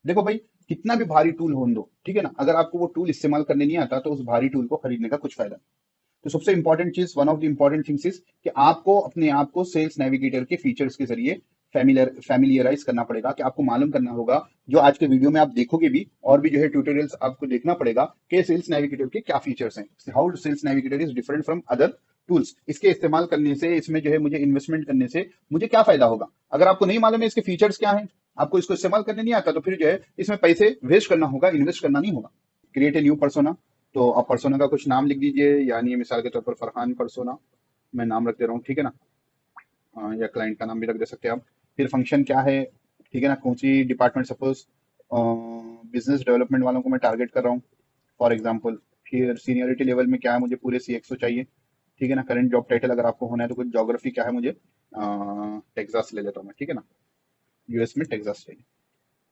देखो भाई, कितना भी भारी टूल हो दो, ठीक है ना, अगर आपको वो टूल इस्तेमाल करने नहीं आता तो उस भारी टूल को खरीदने का कुछ फायदा नहीं। तो सबसे इंपॉर्टेंट चीज, one of the important things is कि आपको अपने आप को सेल्स नेविगेटर के फीचर्स के जरिए फैमिलियराइज करना पड़ेगा, कि आपको मालूम करना होगा, जो आज के वीडियो में आप देखोगे भी और भी जो है ट्यूटोरियल्स आपको देखना पड़ेगा कि सेल्स नेविगेटर के क्या फीचर्स हैं, how Sales Navigator is different from other tools. इसके इस्तेमाल करने से, इसमें जो है मुझे इन्वेस्टमेंट करने से मुझे क्या फायदा होगा। अगर आपको नहीं मालूम है इसके फीचर्स क्या हैं, आपको इसको इस्तेमाल करने नहीं आता, तो फिर जो है इसमें पैसे वेस्ट करना होगा, इन्वेस्ट करना नहीं होगा। Create a new persona. तो आप पर्सोना का कुछ नाम लिख दीजिए, यानी मिसाल के तौर पर फरहान पर्सोना मैं नाम रख दे रहा हूँ, ठीक है ना। या क्लाइंट का नाम भी रख दे सकते हैं आप। फिर फंक्शन क्या है, ठीक है ना, कौन सी डिपार्टमेंट, सपोज बिजनेस डेवलपमेंट वालों को मैं टारगेट कर रहा हूँ फॉर एग्जाम्पल। फिर सीनियरिटी लेवल में क्या है, मुझे पूरे CXO चाहिए, ठीक है ना। करंट जॉब टाइटल अगर आपको होना है तो कुछ जोग्राफी क्या है, मुझे टेक्सास ले लेता हूँ मैं, ठीक है ना, US में टेक्सास चाहिए।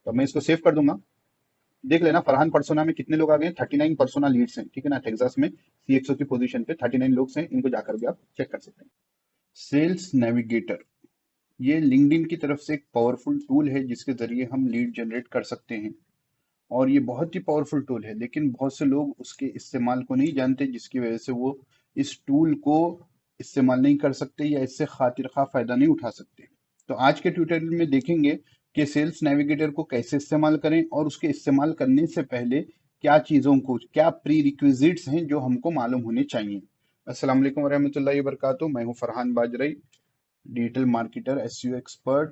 तो मैं इसको सेव कर दूंगा। देख लेना फरहान पर्सोना में कितने लोग आ गए, 39 पर्सोना लीड्स हैं, ठीक है ना। टेक्सास में CXO की पोजीशन पे 39 लोग हैं, इनको जाकर भी आप चेक कर सकते हैं। सेल्स नेविगेटर, ये लिंक्डइन की तरफ से एक पावरफुल टूल है जिसके जरिए हम लीड जनरेट कर सकते हैं। और ये बहुत ही पावरफुल टूल है, लेकिन बहुत से लोग उसके इस्तेमाल को नहीं जानते, जिसकी वजह से वो इस टूल को इस्तेमाल नहीं कर सकते या इससे खातिर खा फायदा नहीं उठा सकते। तो आज के ट्यूटोरियल में देखेंगे कि सेल्स नेविगेटर को कैसे इस्तेमाल करें, और उसके इस्तेमाल करने से पहले क्या चीज़ों को, क्या प्री रिक्विजिट्स हैं जो हमको मालूम होने चाहिए। अस्सलाम वालेकुम वरहमतुल्लाहि वबरकातुहू। मैं हूं Farhan Bajrai, digital marketer, SEO expert.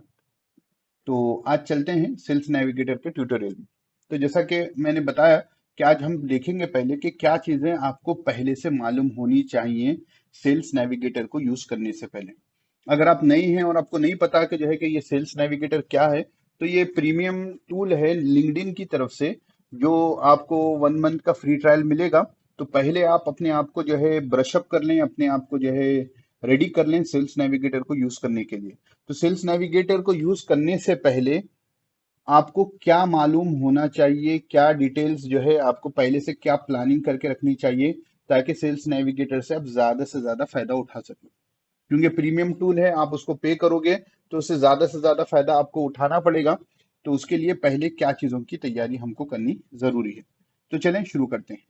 तो आज चलते हैं सेल्स नेविगेटर के ट्यूटोरियल में। तो जैसा कि मैंने बताया कि आज हम देखेंगे पहले कि क्या चीजें आपको पहले से मालूम होनी चाहिए सेल्स नेविगेटर को यूज करने से पहले। अगर आप नए हैं और आपको नहीं पता कि जो है कि ये सेल्स नेविगेटर क्या है, तो ये प्रीमियम टूल है लिंक्डइन की तरफ से, जो आपको 1 मंथ का फ्री ट्रायल मिलेगा। तो पहले आप अपने आप को जो है ब्रशअप कर लें, अपने आप को जो है रेडी कर लें सेल्स नेविगेटर को यूज करने के लिए। तो सेल्स नेविगेटर को यूज करने से पहले आपको क्या मालूम होना चाहिए, क्या डिटेल्स जो है आपको पहले से क्या प्लानिंग करके रखनी चाहिए, ताकि सेल्स नेविगेटर से आप ज्यादा से ज्यादा फायदा उठा सकें। क्योंकि प्रीमियम टूल है, आप उसको पे करोगे तो उससे ज्यादा फायदा आपको उठाना पड़ेगा। तो उसके लिए पहले क्या चीजों की तैयारी हमको करनी जरूरी है। तो चलें शुरू करते हैं।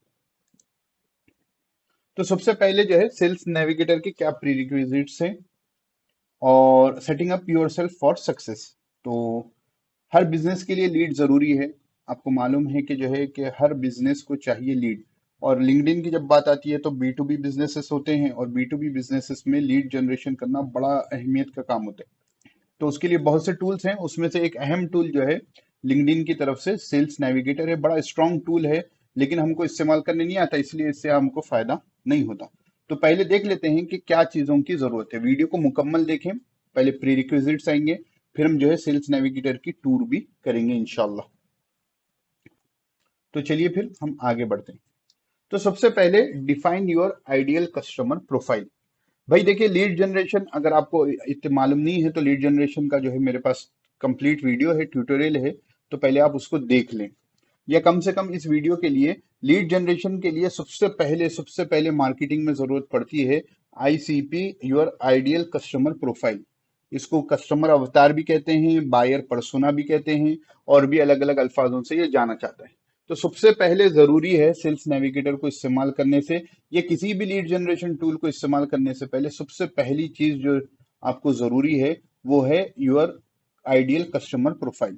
तो सबसे पहले जो है सेल्स नेविगेटर के क्या प्री रिक्विजिट्स हैं, और setting up your self for success. तो हर बिजनेस के लिए लीड जरूरी है। आपको मालूम है कि जो है कि हर बिजनेस को चाहिए लीड। और लिंक्डइन की जब बात आती है तो B2B बिजनेसेस होते हैं, और B2B बिजनेसेस में लीड जनरेशन करना बड़ा अहमियत का काम होता है। तो उसके लिए बहुत से टूल्स हैं, उसमें से एक अहम टूल जो है लिंक्डइन की तरफ से सेल्स नेविगेटर है। बड़ा स्ट्रांग टूल है, लेकिन हमको इस्तेमाल करने नहीं आता, इसलिए इससे हमको फायदा नहीं होता। तो पहले देख लेते हैं कि क्या चीजों की जरूरत है। वीडियो को मुकम्मल देखें, पहले प्री रिक्विजिट्स आएंगे, फिर हम जो है सेल्स नेविगेटर की टूर भी करेंगे इंशाल्लाह। तो चलिए फिर हम आगे बढ़ते हैं। तो सबसे पहले define your ideal customer profile. भाई देखिए, लीड जनरेशन अगर आपको इतने मालूम नहीं है तो लीड जनरेशन का जो है मेरे पास कंप्लीट वीडियो है, ट्यूटोरियल है। तो पहले आप उसको देख लें, या कम से कम इस वीडियो के लिए लीड जनरेशन के लिए सबसे पहले मार्केटिंग में जरूरत पड़ती है ICP, your ideal customer profile. इसको कस्टमर अवतार भी कहते हैं, बायर पर्सोना भी कहते हैं, और भी अलग अलग अल्फाजों से ये जाना चाहता है। तो सबसे पहले जरूरी है सेल्स नेविगेटर को इस्तेमाल करने से, या किसी भी लीड जनरेशन टूल को इस्तेमाल करने से पहले सबसे पहली चीज जो आपको जरूरी है वो है योर आइडियल कस्टमर प्रोफाइल।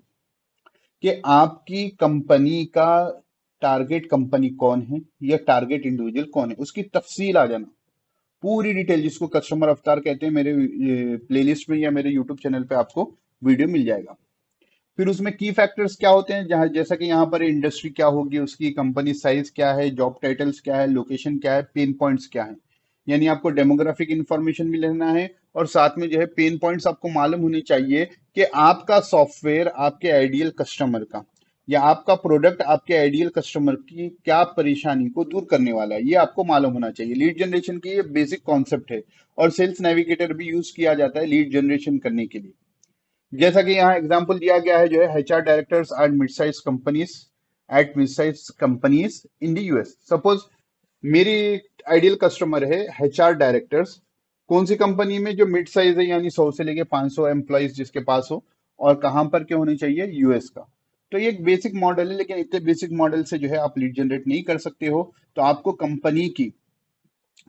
कि आपकी कंपनी का टारगेट कंपनी कौन है, या टारगेट इंडिविजुअल कौन है, उसकी तफसील आ जाना, पूरी डिटेल, जिसको कस्टमर अवतार कहते हैं। मेरे प्लेलिस्ट में या मेरे यूट्यूब चैनल पे आपको वीडियो मिल जाएगा। फिर उसमें की फैक्टर्स क्या होते हैं, जहां जैसा कि यहाँ पर इंडस्ट्री क्या होगी, उसकी कंपनी साइज क्या है, जॉब टाइटल्स क्या है, लोकेशन क्या है, पेन पॉइंट्स क्या है। यानी आपको डेमोग्राफिक इंफॉर्मेशन भी लेना है, और साथ में जो है पेन पॉइंट्स आपको मालूम होने चाहिए कि आपका सॉफ्टवेयर आपके आइडियल कस्टमर का, या आपका प्रोडक्ट आपके आइडियल कस्टमर की क्या परेशानी को दूर करने वाला है, ये आपको मालूम होना चाहिए। लीड जनरेशन की ये बेसिक कॉन्सेप्ट है, और सेल्स नेविगेटर भी यूज किया जाता है लीड जनरेशन करने के लिए। जैसा कि यहाँ एग्जांपल दिया गया है, जो है HR directors at mid size companies in the US। Suppose मेरी आइडियल कस्टमर है HR डायरेक्टर्स, कौन सी कंपनी में, जो मिड साइज है, यानी 100 से लेके 500 एम्प्लॉइज जिसके पास हो, और कहां पर के होने चाहिए, US का। तो ये एक बेसिक मॉडल है, लेकिन इतने बेसिक मॉडल से जो है आप लीड जनरेट नहीं कर सकते हो। तो आपको कंपनी की,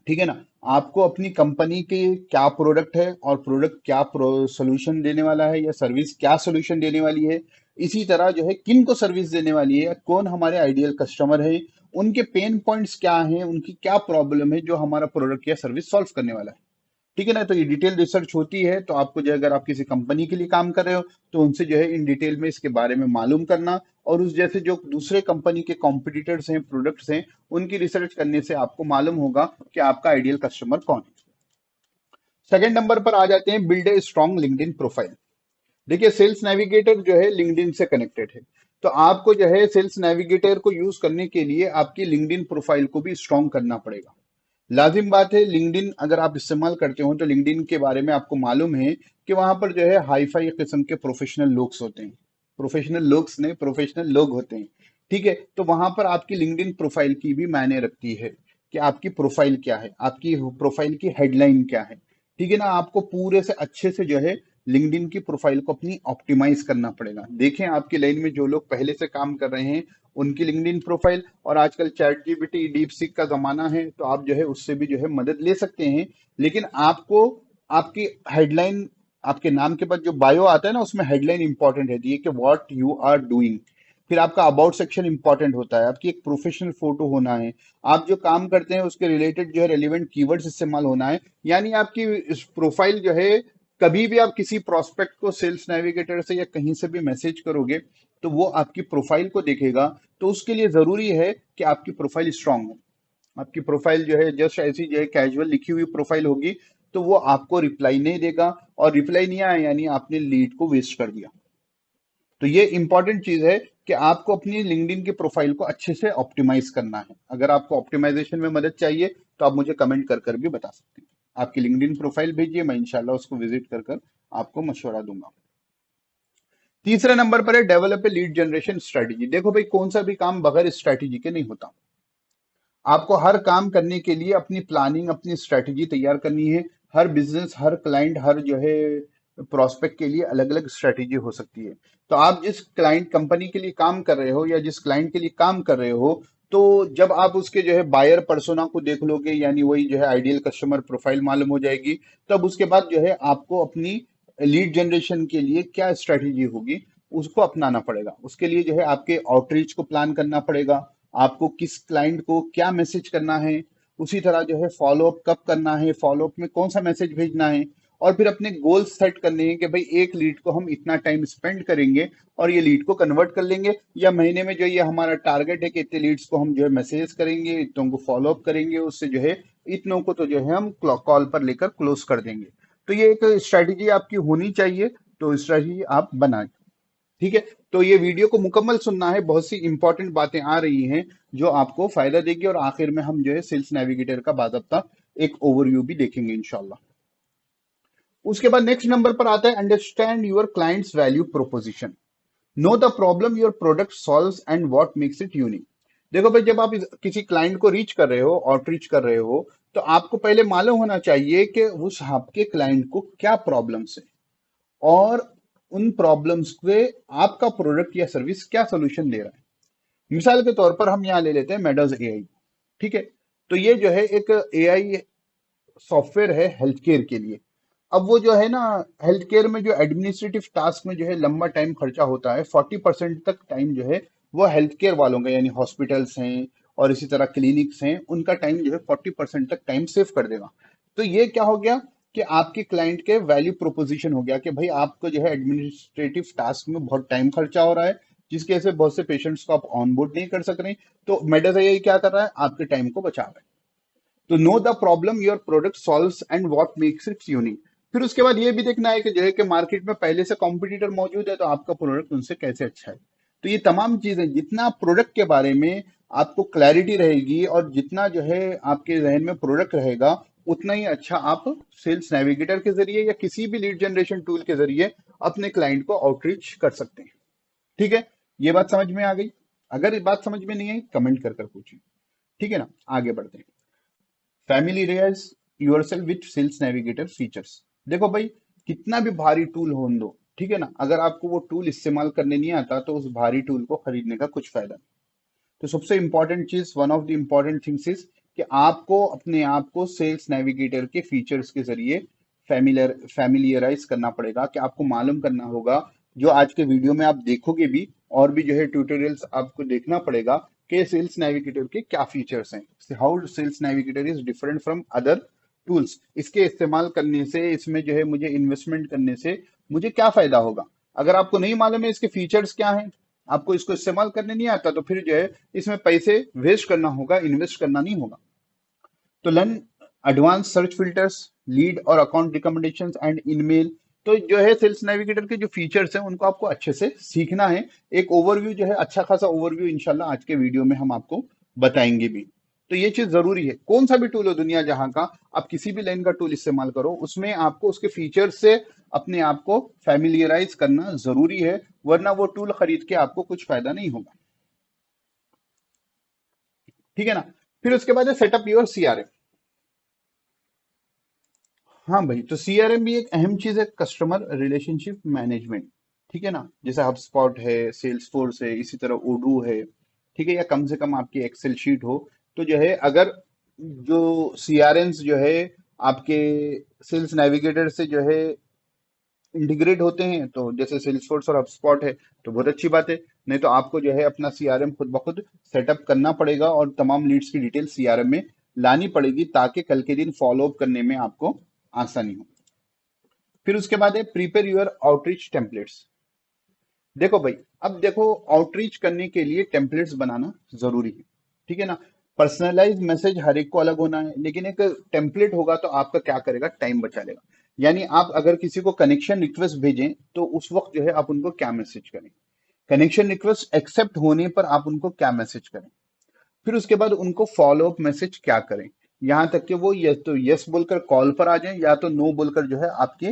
ठीक है ना, आपको अपनी कंपनी के क्या प्रोडक्ट है और प्रोडक्ट क्या सोल्यूशन देने वाला है या सर्विस क्या सोल्यूशन देने वाली है, इसी तरह जो है किन को सर्विस देने वाली है, कौन हमारे आइडियल कस्टमर है, उनके पेन पॉइंट्स क्या हैं, उनकी क्या प्रॉब्लम है जो हमारा प्रोडक्ट या सर्विस सॉल्व करने वाला है। ठीक है ना, तो ये डिटेल रिसर्च होती है। तो आपको जो है, अगर आप किसी कंपनी के लिए काम कर रहे हो तो उनसे जो है इन डिटेल में इसके बारे में मालूम करना, और उस जैसे जो दूसरे कंपनी के कॉम्पिटिटर्स हैं, प्रोडक्ट्स हैं, उनकी रिसर्च करने से आपको मालूम होगा कि आपका आइडियल कस्टमर कौन है। सेकंड नंबर पर आ जाते हैं, build a strong LinkedIn profile. देखिए, सेल्स नेविगेटर जो है लिंक्डइन से कनेक्टेड है। तो आपको जो है सेल्स नेविगेटर को यूज करने के लिए आपकी लिंक्डइन प्रोफाइल को भी स्ट्रॉन्ग करना पड़ेगा। लाजिम बात है, लिंक्डइन अगर आप इस्तेमाल करते हो तो लिंक्डइन के बारे में आपको मालूम है कि वहां पर जो है हाई फाई किस्म के प्रोफेशनल लोग होते हैं। प्रोफेशनल लोग नहीं, प्रोफेशनल लोग होते हैं। ठीक है, तो वहां पर आपकी लिंक्डइन प्रोफाइल की भी मायने रखती है कि आपकी प्रोफाइल क्या है, आपकी प्रोफाइल की हेडलाइन क्या है। ठीक है ना, आपको पूरे से अच्छे से जो है लिंक्डइन की प्रोफाइल को अपनी ऑप्टिमाइज करना पड़ेगा। देखें, आपकी लाइन में जो लोग पहले से काम कर रहे हैं उनकी लिंक्डइन प्रोफाइल, और आजकल चैट जीपीटी डीप सीक का जमाना है, तो आप जो है उससे भी जो है मदद ले सकते हैं। लेकिन आपको आपकी हेडलाइन, आपके नाम के बाद जो बायो आता है ना, उसमें हेडलाइन इंपॉर्टेंट रहती है कि व्हाट यू आर डूइंग। फिर आपका अबाउट सेक्शन इंपॉर्टेंट होता है, आपकी एक प्रोफेशनल फोटो होना है, आप जो काम करते हैं उसके रिलेटेड जो है रेलिवेंट कीवर्ड्स इस्तेमाल होना है। यानी आपकी इस प्रोफाइल जो है, कभी भी आप किसी प्रोस्पेक्ट को सेल्स नेविगेटर से या कहीं से भी मैसेज करोगे तो वो आपकी प्रोफाइल को देखेगा। तो उसके लिए जरूरी है कि आपकी प्रोफाइल स्ट्रांग हो। आपकी प्रोफाइल जो है जस्ट ऐसी जो है कैजुअल लिखी हुई प्रोफाइल होगी तो वो आपको रिप्लाई नहीं देगा, और रिप्लाई नहीं आया यानी आपने लीड को वेस्ट कर दिया। तो ये इंपॉर्टेंट चीज है कि आपको अपनी लिंक्डइन की प्रोफाइल को अच्छे से ऑप्टिमाइज करना है। अगर आपको ऑप्टिमाइजेशन में मदद चाहिए तो आप मुझे कमेंट कर कर भी बता सकते हैं। आपकी लिंक्डइन प्रोफाइल भेजिए, मैं इंशाल्लाह उसको विजिट कर कर आपको मशवरा दूंगा। तीसरे नंबर पर है, develop a lead generation strategy. देखो भाई, कौन सा भी काम बगैर स्ट्रेटेजी के नहीं होता। आपको हर काम करने के लिए अपनी प्लानिंग, अपनी स्ट्रेटेजी तैयार करनी है। हर बिजनेस, हर क्लाइंट, हर जो है प्रोस्पेक्ट के लिए अलग अलग स्ट्रेटेजी हो सकती है। तो आप जिस क्लाइंट कंपनी के लिए काम कर रहे हो या जिस क्लाइंट के लिए काम कर रहे हो, तो जब आप उसके जो है बायर पर्सोना को देख लोगे, यानी वही जो है आइडियल कस्टमर प्रोफाइल मालूम हो जाएगी, तब उसके बाद जो है आपको अपनी लीड जनरेशन के लिए क्या स्ट्रेटेजी होगी उसको अपनाना पड़ेगा। उसके लिए जो है आपके आउटरीच को प्लान करना पड़ेगा, आपको किस क्लाइंट को क्या मैसेज करना है, उसी तरह जो है फॉलोअप कब करना है, फॉलोअप में कौन सा मैसेज भेजना है, और फिर अपने गोल्स सेट करने हैं कि भाई एक लीड को हम इतना टाइम स्पेंड करेंगे और ये लीड को कन्वर्ट कर लेंगे, या महीने में जो ये हमारा टारगेट है कि इतने लीड्स को हम जो है मैसेज करेंगे, इतनों को फॉलोअप करेंगे, उससे जो है इतनों को तो जो है हम कॉल पर लेकर क्लोज कर देंगे। तो ये एक स्ट्रेटेजी आपकी होनी चाहिए, तो स्ट्रेटेजी आप बनाएं। ठीक है, तो ये वीडियो को मुकम्मल सुनना है, बहुत सी इंपॉर्टेंट बातें आ रही हैं जो आपको फायदा देगी, और आखिर में हम जो है सेल्स नेविगेटर का बाकायदा एक ओवरव्यू भी देखेंगे इंशाल्लाह। उसके बाद नेक्स्ट नंबर पर आता है, understand your clients value proposition, know the problem your product solves and what makes it unique. देखो भाई, जब आप किसी क्लाइंट को रीच कर रहे हो, आउटरीच कर रहे हो, तो आपको पहले मालूम होना चाहिए कि उस आपके क्लाइंट को क्या प्रॉब्लम्स है, और उन प्रॉब्लम्स पे आपका प्रोडक्ट या सर्विस क्या सोल्यूशन दे रहा है। मिसाल के तौर पर हम यहाँ ले लेते हैं मेडोज एआई। ठीक है, तो ये जो है एक एआई सॉफ्टवेयर है हेल्थ केयर के लिए। अब वो जो है ना, हेल्थ केयर में जो एडमिनिस्ट्रेटिव टास्क में जो है लंबा टाइम खर्चा होता है, 40% तक टाइम जो है वो हेल्थ केयर वालों का, यानी हॉस्पिटल्स हैं और इसी तरह क्लिनिक्स हैं, उनका टाइम जो है 40% तक टाइम सेव कर देगा। तो ये क्या हो गया कि आपके क्लाइंट के वैल्यू प्रोपोजिशन हो गया कि भाई आपको जो है एडमिनिस्ट्रेटिव टास्क में बहुत टाइम खर्चा हो रहा है, जिसकी वजह से बहुत से पेशेंट्स को आप ऑन बोर्ड नहीं कर सक रहे। तो मेडस एआई क्या कर रहा है, आपके टाइम को बचा रहा है। तो know the problem your product solves and what makes it unique. फिर उसके बाद ये भी देखना है कि जो है कि मार्केट में पहले से कॉम्पिटिटर मौजूद है, तो आपका प्रोडक्ट उनसे कैसे अच्छा है। तो ये तमाम चीजें, जितना प्रोडक्ट के बारे में आपको क्लैरिटी रहेगी और जितना जो है आपके जहन में प्रोडक्ट रहेगा, उतना ही अच्छा आप सेल्स नेविगेटर के जरिए या किसी भी लीड जनरेशन टूल के जरिए अपने क्लाइंट को आउटरीच कर सकते हैं। ठीक है, ये बात समझ में आ गई? अगर ये बात समझ में नहीं आई, कमेंट कर कर पूछिए। ठीक है ना, आगे बढ़ते हैं। Familiarize yourself with sales navigator features. देखो भाई, कितना भी भारी टूल हो दो, ठीक है ना। अगर आपको वो टूल इस्तेमाल करने नहीं आता तो उस भारी टूल को खरीदने का कुछ फायदा नहीं। तो सबसे इंपॉर्टेंट चीज, one of the important things is कि आपको अपने आप को सेल्स नेविगेटर के फीचर्स के जरिए फैमिलियराइज करना पड़ेगा, कि आपको मालूम करना होगा, जो आज के वीडियो में आप देखोगे भी, और भी जो है ट्यूटोरियल्स आपको देखना पड़ेगा कि सेल्स नेविगेटर के क्या फीचर्स हैं, how Sales Navigator is different from other tools. इसके इस्तेमाल करने से, इसमें जो है मुझे इन्वेस्टमेंट करने से मुझे क्या फायदा होगा। अगर आपको नहीं मालूम है इसके फीचर्स क्या हैं, आपको इसको इस्तेमाल करने नहीं आता, तो फिर जो है इसमें पैसे वेस्ट करना होगा, इन्वेस्ट करना नहीं होगा। तो learn advance search filters, lead और अकाउंट रिकमेंडेशंस एंड ईमेल। तो जो है सेल्स नेविगेटर के जो फीचर्स हैं उनको आपको अच्छे से सीखना है। एक ओवरव्यू जो है, अच्छा खासा ओवरव्यू इंशाल्लाह आज के वीडियो में हम आपको बताएंगे भी। तो ये चीज जरूरी है, कौन सा भी टूल हो दुनिया जहां का, आप किसी भी लाइन का टूल इस्तेमाल करो, उसमें आपको उसके फीचर्स से अपने आप को फैमिलियराइज करना जरूरी है, वरना वो टूल खरीद के आपको कुछ फायदा नहीं होगा। ठीक है ना। फिर उसके बाद है सेटअप योर सीआरएम। हाँ भाई, तो सीआरएम भी एक अहम चीज है, कस्टमर रिलेशनशिप मैनेजमेंट। ठीक है ना, जैसे हबस्पॉट है, सेल्स फोर्स है, इसी तरह ओडू है। ठीक है, या कम से कम आपकी एक्सेल शीट हो। तो जो है अगर जो सीआरएम्स जो है आपके सेल्स नेविगेटर से जो है इंटीग्रेट होते हैं, तो जैसे सेल्सफोर्स और हबस्पॉट है, तो बहुत अच्छी बात है। नहीं तो आपको जो है अपना सीआरएम खुद ब खुद सेटअप करना पड़ेगा और तमाम लीड्स की डिटेल सीआरएम में लानी पड़ेगी, ताकि कल के दिन फॉलो अप करने में आपको आसानी हो। फिर उसके बाद है प्रिपेयर योर आउटरीच टेम्पलेट्स। देखो भाई, अब देखो, आउटरीच करने के लिए टेम्पलेट्स बनाना जरूरी है। ठीक है ना। पर्सनलाइज मैसेज हर एक को अलग होना है, लेकिन एक टेम्पलेट होगा तो आपका क्या करेगा, टाइम बचा लेगा। यानी आप अगर किसी को कनेक्शन रिक्वेस्ट भेजें तो उस वक्त जो है आप उनको क्या मैसेज करें, कनेक्शन रिक्वेस्ट एक्सेप्ट होने पर आप उनको क्या मैसेज करें, फिर उसके बाद उनको फॉलो अप मैसेज क्या करें, यहां तक कि वो या तो यस बोलकर कॉल पर आ जाए, या तो नो बोलकर जो है आपके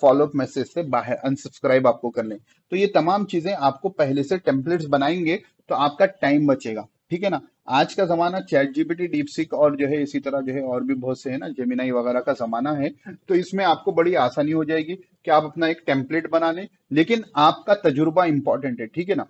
फॉलो अप मैसेज से बाहर अनसब्सक्राइब आपको कर लें। तो ये तमाम चीजें आपको पहले से टेम्पलेट्स बनाएंगे तो आपका टाइम बचेगा। ठीक है ना। आज का जमाना चैट जीपीटी, डीपसीक और जो है इसी तरह जो है और भी बहुत से है ना, जेमिनाई वगैरह का जमाना है। तो इसमें आपको बड़ी आसानी हो जाएगी कि आप अपना एक टेम्पलेट बना लें, लेकिन आपका तजुर्बा इंपॉर्टेंट है। ठीक है ना।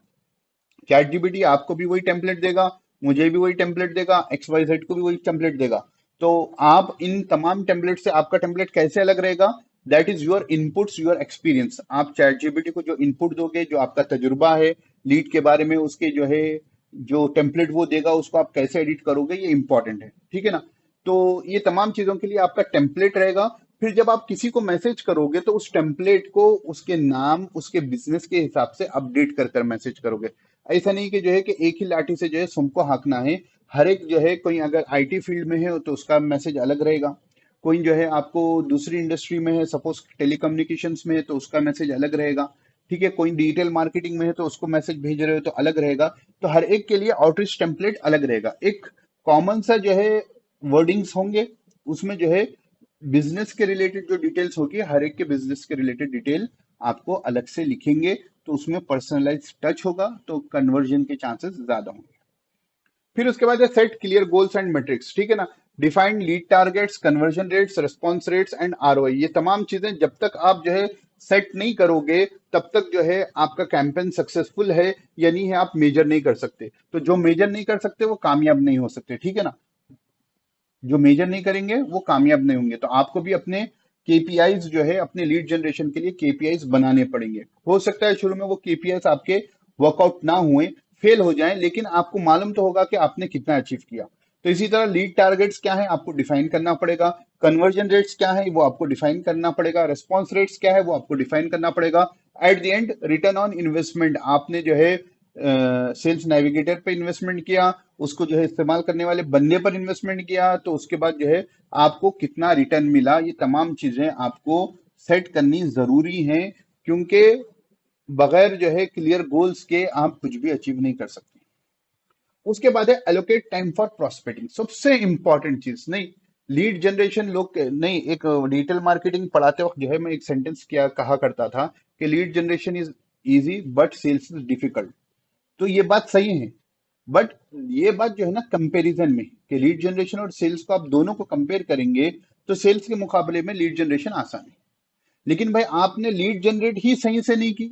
चैट जीपीटी आपको भी वही टेम्पलेट देगा, मुझे भी वही टेम्पलेट देगा, एक्स वाई जेड को भी वही टेम्पलेट देगा। तो आप इन तमाम टेम्पलेट से आपका टेम्पलेट कैसे अलग रहेगा, that is your inputs, your experience. आप चैट जीपीटी को जो इनपुट दोगे, जो आपका तजुर्बा है लीड के बारे में, उसके जो है जो टेम्पलेट वो देगा, उसको आप कैसे एडिट करोगे, ये इंपॉर्टेंट है। ठीक है ना। तो ये तमाम चीजों के लिए आपका टेम्पलेट रहेगा। फिर जब आप किसी को मैसेज करोगे तो उस टेम्पलेट को उसके नाम, उसके बिजनेस के हिसाब से अपडेट कर कर मैसेज करोगे। ऐसा नहीं कि जो है कि एक ही लाठी से जो है सबको हाँकना है। हर एक जो है, कोई अगर आईटी फील्ड में है तो उसका मैसेज अलग रहेगा, कोई जो है आपको दूसरी इंडस्ट्री में है, सपोज टेलीकम्युनिकेशंस में है, तो उसका मैसेज अलग रहेगा। ठीक है, कोई डिजिटल मार्केटिंग में है तो उसको मैसेज भेज रहे हो तो अलग रहेगा। तो हर एक के लिए आउटरीच टेम्पलेट अलग रहेगा। एक कॉमन सा जो है वर्डिंग्स होंगे, उसमें जो है बिजनेस के रिलेटेड जो डिटेल्स होगी, हर एक के बिजनेस के रिलेटेड डिटेल आपको अलग से लिखेंगे, तो उसमें पर्सनलाइज टच होगा, तो कन्वर्जन के चांसेस ज्यादा होंगे। फिर उसके बाद है set clear goals and matrix. ठीक है ना। Defined lead targets, conversion rates, response rates and ROI. ये तमाम चीजें जब तक आप जो है सेट नहीं करोगे, तब तक जो है आपका कैंपेन सक्सेसफुल है या नहीं है आप मेजर नहीं कर सकते। तो जो मेजर नहीं कर सकते वो कामयाब नहीं हो सकते। ठीक है ना। जो मेजर नहीं करेंगे वो कामयाब नहीं होंगे। तो आपको भी अपने केपीआईज जो है, अपने लीड जनरेशन के लिए केपीआईज बनाने पड़ेंगे। हो सकता है शुरू में वो केपीआईज आपके वर्कआउट ना हुए, फेल हो जाएं, लेकिन आपको मालूम तो होगा कि आपने कितना अचीव किया। तो इसी तरह लीड टारगेट्स क्या है आपको डिफाइन करना पड़ेगा, कन्वर्जन रेट्स क्या है वो आपको डिफाइन करना पड़ेगा, रेस्पॉन्स रेट्स क्या है वो आपको डिफाइन करना पड़ेगा। At the end return on investment, आपने जो है सेल्स नेविगेटर पे इन्वेस्टमेंट किया, उसको जो है इस्तेमाल करने वाले बंदे पर इन्वेस्टमेंट किया, तो उसके बाद जो है आपको कितना रिटर्न मिला, ये तमाम चीजें आपको सेट करनी जरूरी है, क्योंकि बगैर जो है क्लियर गोल्स के आप कुछ भी अचीव नहीं कर सकते। उसके बाद है एलोकेट टाइम फॉर प्रोस्पेक्टिंग। सबसे इंपॉर्टेंट चीज, नहीं लीड जनरेशन लोग नहीं, एक डिजिटल मार्केटिंग पढ़ाते वक्त जो है मैं एक सेंटेंस क्या कहा करता था कि lead generation is easy but sales is difficult. तो ये बात सही है, बट ये बात जो है ना कंपैरिजन में, कि लीड जनरेशन और सेल्स को आप दोनों को कंपेयर करेंगे तो सेल्स के मुकाबले में लीड जनरेशन आसान है। लेकिन भाई आपने लीड जनरेट ही सही से नहीं की,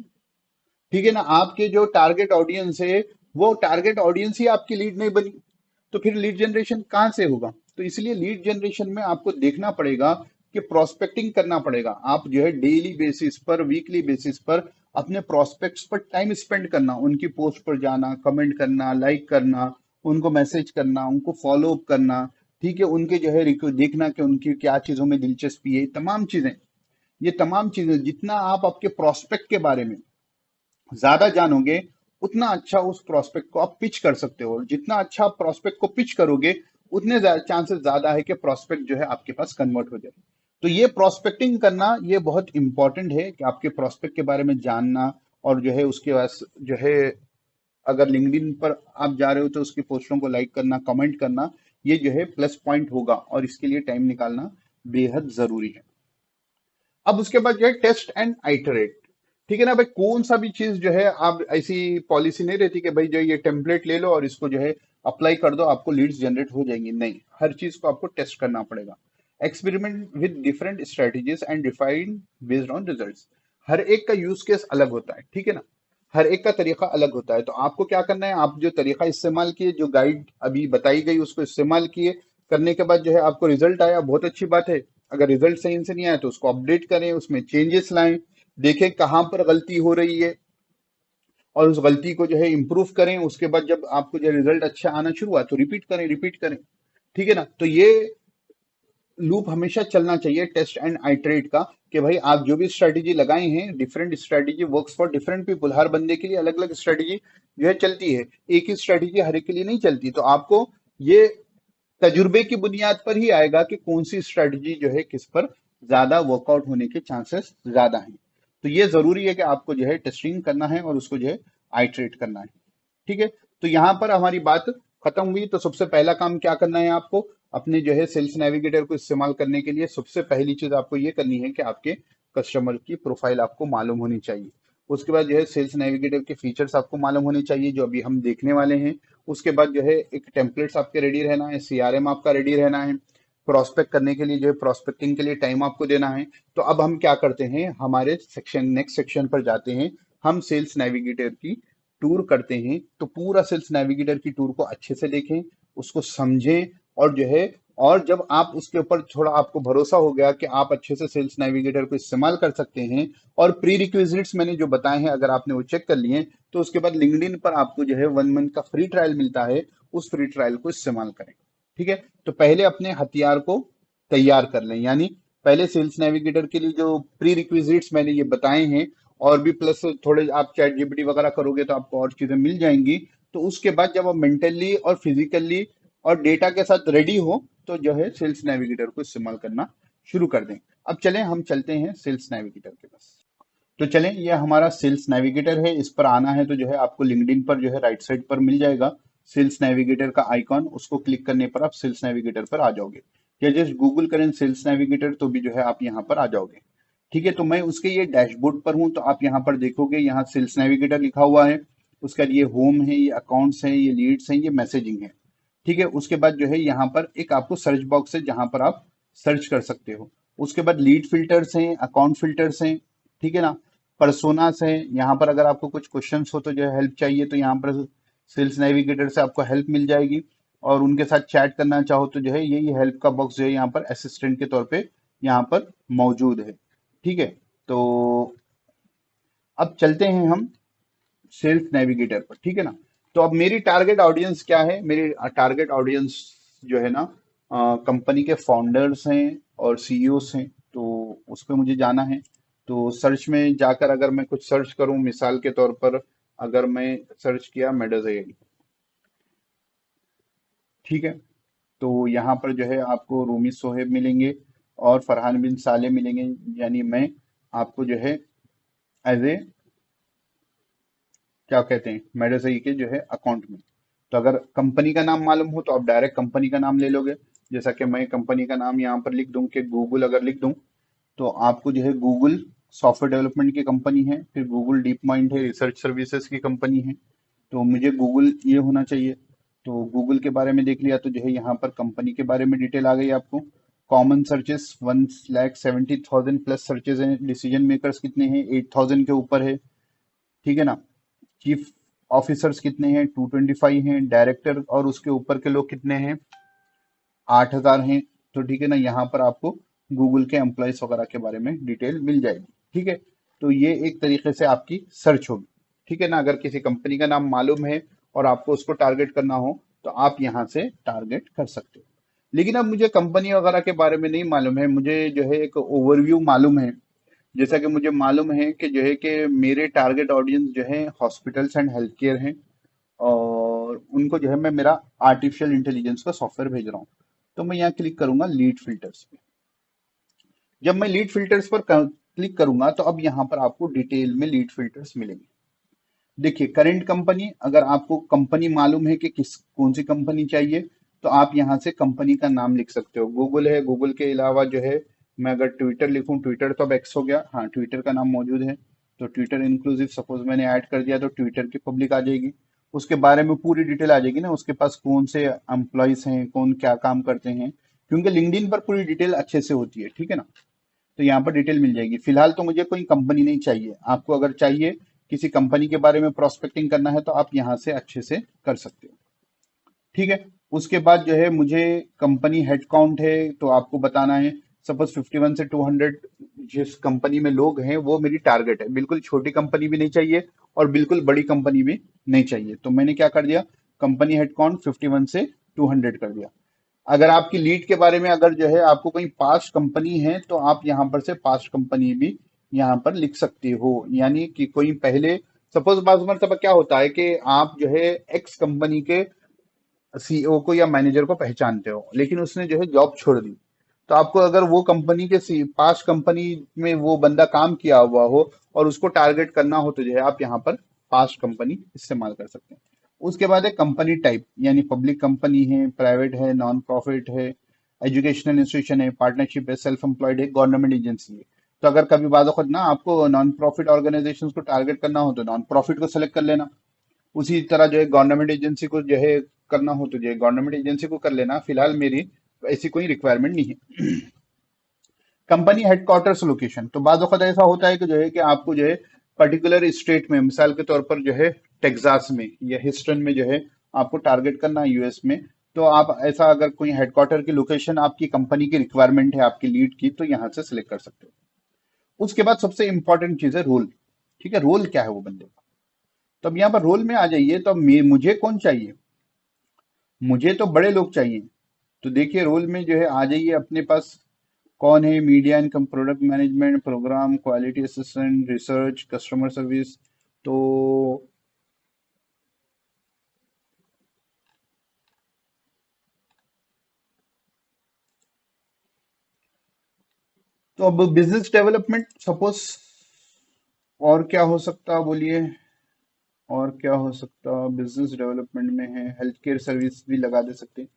ठीक है ना, आपके जो टारगेट ऑडियंस है वो टारगेट ऑडियंस ही आपकी लीड नहीं बनी, तो फिर लीड जनरेशन कहाँ से होगा। तो इसलिए लीड जनरेशन में आपको देखना पड़ेगा कि प्रोस्पेक्टिंग करना पड़ेगा, आप जो है डेली बेसिस पर, वीकली बेसिस पर अपने प्रोस्पेक्ट्स पर टाइम स्पेंड करना, उनकी पोस्ट पर जाना, कमेंट करना, लाइक करना, उनको मैसेज करना, उनको फॉलो अप करना, ठीक है, उनके जो है देखना कि उनकी क्या चीजों में दिलचस्पी है, तमाम चीजें, ये तमाम चीजें जितना आप आपके प्रोस्पेक्ट के बारे में ज्यादा जानोगे उतना अच्छा उस प्रोस्पेक्ट को आप पिच कर सकते हो, और जितना अच्छा आप प्रोस्पेक्ट को पिच करोगे उतने चांसेस ज्यादा है कि प्रोस्पेक्ट जो है आपके पास कन्वर्ट हो जाए। तो ये प्रोस्पेक्टिंग करना ये बहुत इंपॉर्टेंट है कि आपके प्रोस्पेक्ट के बारे में जानना, और जो है उसके बाद जो है अगर लिंक्डइन पर आप जा रहे हो तो उसकी पोस्टों को लाइक करना, कमेंट करना, ये जो है प्लस पॉइंट होगा, और इसके लिए टाइम निकालना बेहद जरूरी है। अब उसके बाद जो है टेस्ट एंड आइटरेट, ठीक है ना भाई, कौन सा भी चीज जो है आप ऐसी पॉलिसी नहीं रहती कि भाई जो ये टेम्पलेट ले लो और इसको जो है अप्लाई कर दो आपको लीड्स जनरेट हो जाएंगी, नहीं, हर चीज को आपको टेस्ट करना पड़ेगा। Experiment with different strategies and define based on results, हर एक का यूज केस अलग होता है, ठीक है ना, हर एक का तरीका अलग होता है। तो आपको क्या करना है, आप जो तरीका इस्तेमाल किए, जो गाइड अभी बताई गई उसको इस्तेमाल किए, करने के बाद जो है आपको रिजल्ट आया, बहुत अच्छी बात है। अगर रिजल्ट सही से नहीं आया तो उसको अपडेट करें, उसमें चेंजेस लाएं, देखें कहाँ पर गलती हो रही है, और उस गलती को जो है इम्प्रूव करें। उसके बाद जब आपको जो रिजल्ट अच्छा आना शुरू हुआ तो रिपीट करें, रिपीट करें, ठीक है ना। तो ये लूप हमेशा चलना चाहिए टेस्ट एंड आइटरेट का, कि भाई आप जो भी स्ट्रेटेजी लगाए हैं, different strategy works for different people, हर बंदे के लिए अलग अलग स्ट्रेटेजी जो है चलती है, एक ही स्ट्रेटेजी हर एक के लिए नहीं चलती। तो आपको ये तजुर्बे की बुनियाद पर ही आएगा कि कौन सी स्ट्रेटजी जो है किस पर ज्यादा वर्कआउट होने के चांसेस ज्यादा हैं। तो ये जरूरी है कि आपको जो है टेस्टिंग करना है और उसको जो है आइटरेट करना है, ठीक है। तो यहाँ पर हमारी बात खत्म हुई। तो सबसे पहला काम क्या करना है आपको, अपने जो है सेल्स नेविगेटर को इस्तेमाल करने के लिए सबसे पहली चीज आपको ये करनी है कि आपके कस्टमर की प्रोफाइल आपको मालूम होनी चाहिए। उसके बाद जो है सेल्स नेविगेटर के फीचर्स आपको मालूम होने चाहिए जो अभी हम देखने वाले हैं। उसके बाद जो है एक टेम्पलेट्स आपके रेडी रहना है, सीआरएम आपका रेडी रहना है, प्रोस्पेक्ट करने के लिए जो है प्रोस्पेक्टिंग के लिए टाइम आपको देना है। तो अब हम क्या करते हैं, हमारे सेक्शन नेक्स्ट सेक्शन पर जाते हैं, हम सेल्स नेविगेटर की टूर करते हैं। तो पूरा सेल्स नेविगेटर की टूर को अच्छे से देखें, उसको समझें, और जो है, और जब आप उसके ऊपर थोड़ा आपको भरोसा हो गया कि आप अच्छे से सेल्स नेविगेटर को इस्तेमाल कर सकते हैं, और प्री रिक्विजिट्स मैंने जो बताए हैं अगर आपने वो चेक कर लिए, तो उसके बाद लिंक्डइन पर आपको जो है 1 मंथ का फ्री ट्रायल मिलता है, उस फ्री ट्रायल को इस्तेमाल करें, ठीक है। तो पहले अपने हथियार को तैयार कर लें, यानी पहले सेल्स नेविगेटर के लिए जो प्री रिक्विजिट्स मैंने ये बताए हैं, और भी प्लस थोड़े आप चैट जीपीटी वगैरह करोगे तो आपको और चीजें मिल जाएंगी। तो उसके बाद जब आप मेंटली और फिजिकली और डेटा के साथ रेडी हो तो जो है सेल्स नेविगेटर को इस्तेमाल करना शुरू कर दें। अब चलें, हम चलते हैं सेल्स नेविगेटर के पास। तो चलें, ये हमारा सेल्स नेविगेटर है, इस पर आना है तो जो है आपको लिंक्डइन पर जो है राइट साइड पर मिल जाएगा सेल्स नेविगेटर का आइकॉन, उसको क्लिक करने पर आप सेल्स नेविगेटर पर आ जाओगे, या जस्ट गूगल करें सेल्स नेविगेटर तो भी जो है आप यहाँ पर आ जाओगे, ठीक है। तो मैं उसके ये डैशबोर्ड पर हूँ, तो आप यहाँ पर देखोगे यहाँ सेल्स नेविगेटर लिखा हुआ है, उसका ये होम है, ये अकाउंट्स है, ये लीड्स हैं, ये मैसेजिंग है, ठीक है। उसके बाद जो है यहाँ पर एक आपको सर्च बॉक्स है जहां पर आप सर्च कर सकते हो। उसके बाद लीड फिल्टर्स हैं, अकाउंट फिल्टर्स हैं, ठीक है ना, पर्सोनास हैं। यहाँ पर अगर आपको कुछ क्वेश्चंस हो तो जो है हेल्प चाहिए तो यहाँ पर सेल्स नेविगेटर से आपको हेल्प मिल जाएगी, और उनके साथ चैट करना चाहो तो जो है यही हेल्प का बॉक्स जो है यहाँ पर असिस्टेंट के तौर पे यहाँ पर मौजूद है, ठीक है। तो अब चलते हैं हम सेल्स नेविगेटर पर, ठीक है ना। तो अब मेरी टारगेट ऑडियंस क्या है, मेरी टारगेट ऑडियंस जो है ना कंपनी के फाउंडर्स हैं और सीईओस हैं, तो उस पर मुझे जाना है। तो सर्च में जाकर अगर मैं कुछ सर्च करूं, मिसाल के तौर पर अगर मैं सर्च किया मेडोजेल, ठीक है, तो यहाँ पर जो है आपको रूमी सोहेब मिलेंगे और फरहान बिन साले मिलेंगे, यानी मैं आपको जो है एज ए क्या कहते हैं मेडोजई के जो है अकाउंट में। तो अगर कंपनी का नाम मालूम हो तो आप डायरेक्ट कंपनी का नाम ले लोगे, जैसा कि मैं कंपनी का नाम यहाँ पर लिख दूं कि गूगल अगर लिख दूं तो आपको जो है गूगल सॉफ्टवेयर डेवलपमेंट की कंपनी है, फिर गूगल डीप माइंड है, रिसर्च सर्विसेज की कंपनी है, तो मुझे गूगल ये होना चाहिए। तो गूगल के बारे में देख लिया तो जो है यहाँ पर कंपनी के बारे में डिटेल आ गई आपको। कॉमन सर्चेस 1,70,000 प्लस सर्चेस हैं। डिसीजन मेकर्स कितने हैं? 8,000 के ऊपर है, ठीक है ना। चीफ ऑफिसर्स कितने हैं? 225 हैं। डायरेक्टर और उसके ऊपर के लोग कितने हैं? 8,000 हैं। तो ठीक है ना, यहाँ पर आपको गूगल के एम्प्लॉयज वगैरह के बारे में डिटेल मिल जाएगी, ठीक है। तो ये एक तरीके से आपकी सर्च होगी, ठीक है ना। अगर किसी कंपनी का नाम मालूम है और आपको उसको टारगेट करना हो तो आप यहाँ से टारगेट कर सकते हो। लेकिन अब मुझे कंपनी वगैरह के बारे में नहीं मालूम है, मुझे जो है एक ओवरव्यू मालूम है। जैसा कि मुझे मालूम है कि जो है कि मेरे टारगेट ऑडियंस जो है हॉस्पिटल्स एंड हेल्थ केयर हैं, और उनको जो है मैं मेरा आर्टिफिशियल इंटेलिजेंस का सॉफ्टवेयर भेज रहा हूँ। तो मैं यहाँ क्लिक करूंगा लीड फिल्टर्स पे। जब मैं लीड फिल्टर्स पर क्लिक करूंगा तो अब यहाँ पर आपको डिटेल में लीड फिल्टर्स मिलेंगे। देखिए करंट कंपनी, अगर आपको कंपनी मालूम है कि किस कौन सी कंपनी चाहिए तो आप यहाँ से कंपनी का नाम लिख सकते हो। गूगल है, गूगल के अलावा जो है मैं अगर ट्विटर लिखूं, ट्विटर तो अब एक्स हो गया, हाँ ट्विटर का नाम मौजूद है, तो ट्विटर इंक्लूसिव सपोज मैंने ऐड कर दिया तो ट्विटर की पब्लिक आ जाएगी। उसके बारे में पूरी डिटेल आ जाएगी ना, उसके पास कौन से एम्प्लॉयज हैं, कौन क्या काम करते हैं, क्योंकि लिंक्डइन पर पूरी डिटेल अच्छे से होती है, ठीक है ना। तो यहाँ पर डिटेल मिल जाएगी। फिलहाल तो मुझे कोई कंपनी नहीं चाहिए, आपको अगर चाहिए किसी कंपनी के बारे में प्रोस्पेक्टिंग करना है तो आप यहाँ से अच्छे से कर सकते हो, ठीक है। उसके बाद जो है मुझे कंपनी हेड काउंट है तो आपको बताना है। सपोज 51 से 200 जिस कंपनी में लोग हैं वो मेरी टारगेट है। बिल्कुल छोटी कंपनी भी नहीं चाहिए और बिल्कुल बड़ी कंपनी भी नहीं चाहिए, तो मैंने क्या कर दिया, कंपनी हेड काउंट 51 से 200 कर दिया। अगर आपकी लीड के बारे में अगर जो है आपको कोई पास्ट कंपनी है तो आप यहाँ पर से पास्ट कंपनी भी यहाँ पर लिख सकते हो। यानी कि कोई पहले सपोज बाज मरतबा क्या होता है कि आप जो है एक्स कंपनी के सीईओ को या मैनेजर को पहचानते हो, लेकिन उसने जो है जॉब छोड़ दी, तो आपको अगर वो कंपनी के पास्ट कंपनी में वो बंदा काम किया हुआ हो और उसको टारगेट करना हो तो जो है आप यहाँ पर पास्ट कंपनी इस्तेमाल कर सकते हैं। उसके बाद है कंपनी टाइप, यानी पब्लिक कंपनी है, प्राइवेट है, नॉन प्रॉफिट है, एजुकेशनल इंस्टीट्यूशन है, पार्टनरशिप है, सेल्फ एम्प्लॉयड है, गवर्नमेंट एजेंसी है। तो अगर कभी बाद वक्त ना आपको नॉन प्रॉफिट ऑर्गेनाइजेशन को टारगेट करना हो तो नॉन प्रॉफिट को सेलेक्ट कर लेना। उसी तरह जो है गवर्नमेंट एजेंसी को जो है करना हो तो जो है गवर्नमेंट एजेंसी को कर लेना। फिलहाल मेरी ऐसी कोई रिक्वायरमेंट नहीं है। कंपनी हेडक्वार्टर्स लोकेशन, तो बाद वक्त ऐसा होता है कि जो है कि आपको जो है पर्टिकुलर स्टेट में, मिसाल के तौर पर जो है टेक्सास में या हिस्टन में जो है आपको टारगेट करना है यूएस में, तो आप ऐसा अगर कोई हेडक्वार्टर की लोकेशन आपकी कंपनी की रिक्वायरमेंट है आपकी लीड की तो यहाँ से सिलेक्ट कर सकते हो। उसके बाद सबसे इंपॉर्टेंट चीज है रोल, ठीक है, रोल क्या है वो बंदे का। तो अब यहाँ पर रोल में आ जाइए, तो अब मुझे कौन चाहिए, मुझे तो बड़े लोग चाहिए। तो देखिए रोल में जो है आ जाइए अपने पास, कौन है, media income, product management, program, quality assistant, research, customer service. तो तो अब बिजनेस डेवलपमेंट सपोज, और क्या हो सकता बोलिए, और क्या हो सकता बिजनेस डेवलपमेंट में है, हेल्थ केयर सर्विस भी लगा दे सकते हैं,